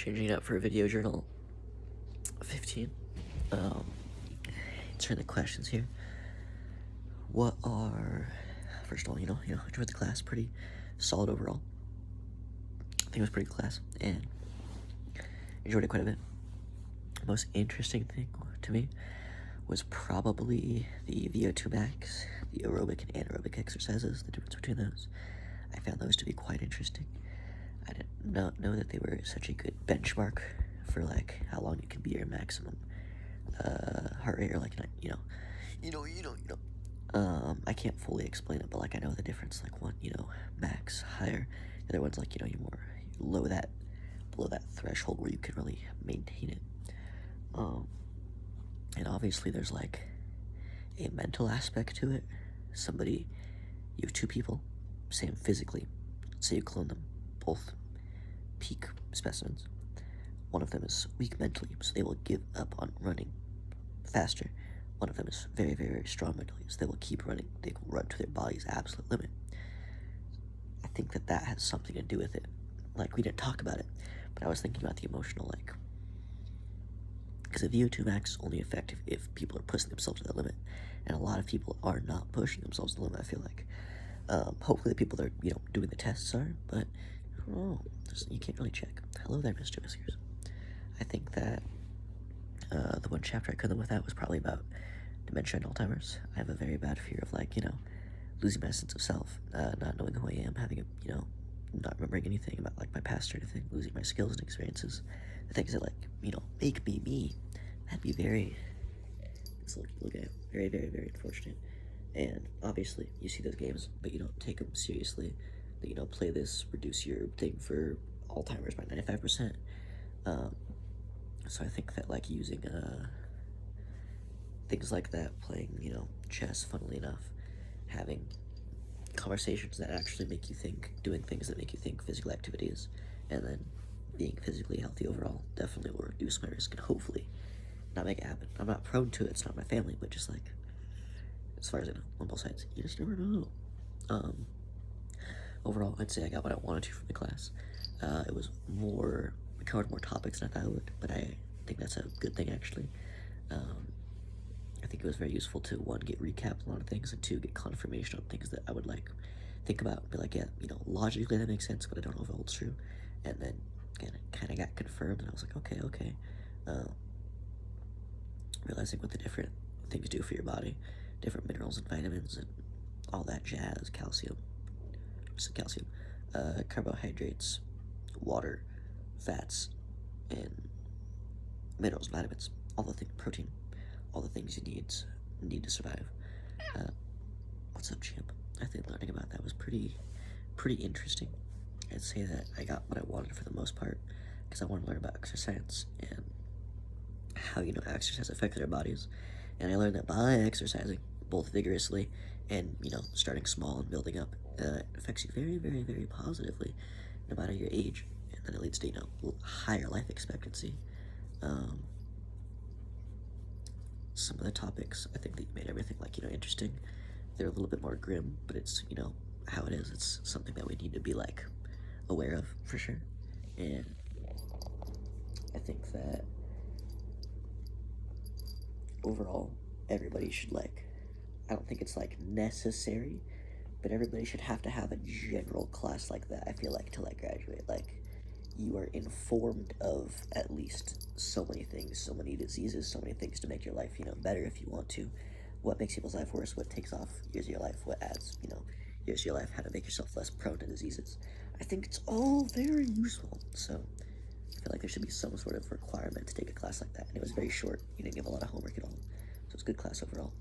changing it up for video journal 15. Answering the questions here. What are, first of all, enjoyed the class, pretty solid overall. I think it was a pretty good class, and enjoyed it quite a bit. The most interesting thing to me was probably the VO2 max, the aerobic and anaerobic exercises, the difference between those. I found those to be quite interesting. I did not know that they were such a good benchmark for like how long it can be your maximum heart rate, or like I can't fully explain it, but like I know the difference. Like one, max higher. The other one's like you below that threshold where you can really maintain it. And obviously there's like a mental aspect to it. You have two people, same physically. Say you clone them, both peak specimens. One of them is weak mentally, so they will give up on running faster. One of them is very, very, very strong mentally, so they will keep running. They will run to their body's absolute limit. I think that has something to do with it. Like, we didn't talk about it, but I was thinking about the emotional, because the VO2 max is only effective if people are pushing themselves to the limit, and a lot of people are not pushing themselves to the limit, I feel like. Hopefully the people that are, doing the tests are, but I don't know. You can't really check. Hello there, Mr. Whiskers. I think that the one chapter I couldn't live without was probably about dementia and Alzheimer's. I have a very bad fear of, losing my sense of self, not knowing who I am, having not remembering anything about, my past or anything, losing my skills and experiences, the things that, make me me. That'd be very, look at it, very, very, very unfortunate. And obviously, you see those games, but you don't take them seriously. That, play this, reduce your thing for Alzheimer's by 95%. So I think that, using things like that, playing, chess, funnily enough, having conversations that actually make you think, doing things that make you think, physical activities, and then being physically healthy overall definitely will reduce my risk and hopefully not make it happen. I'm not prone to it, it's not my family, but just as far as I know, on both sides, you just never know. Overall, I'd say I got what I wanted to from the class. It was we covered more topics than I thought it would, but I think that's a good thing, actually. I think it was very useful to, one, get recapped on a lot of things, and two, get confirmation on things that I would, think about, and be like, yeah, logically that makes sense, but I don't know if it holds true. And then, again, it kind of got confirmed, and I was like, okay. Realizing what the different things do for your body, different minerals and vitamins, and all that jazz, carbohydrates, water, fats, and minerals, vitamins, all the things, protein, all the things you need to survive. What's up, champ? I think learning about that was pretty interesting. I'd say that I got what I wanted for the most part, because I want to learn about exercise and how, exercise affects our bodies. And I learned that by exercising, both vigorously and, starting small and building up, it affects you very, very, very positively, no matter your age. And then it leads to, higher life expectancy. Some of the topics, I think that you made everything, interesting. They're a little bit more grim, but it's, how it is. It's something that we need to be, aware of, for sure. And I think that overall, everybody should, I don't think it's, necessary, but everybody should have to have a general class like that, I feel like, to, graduate. You are informed of at least so many things, so many diseases, so many things to make your life, better if you want to. What makes people's life worse, what takes off years of your life, what adds, years of your life, how to make yourself less prone to diseases. I think it's all very useful, so I feel like there should be some sort of requirement to take a class like that, and it was very short. You didn't give a lot of homework at all, so it's a good class overall.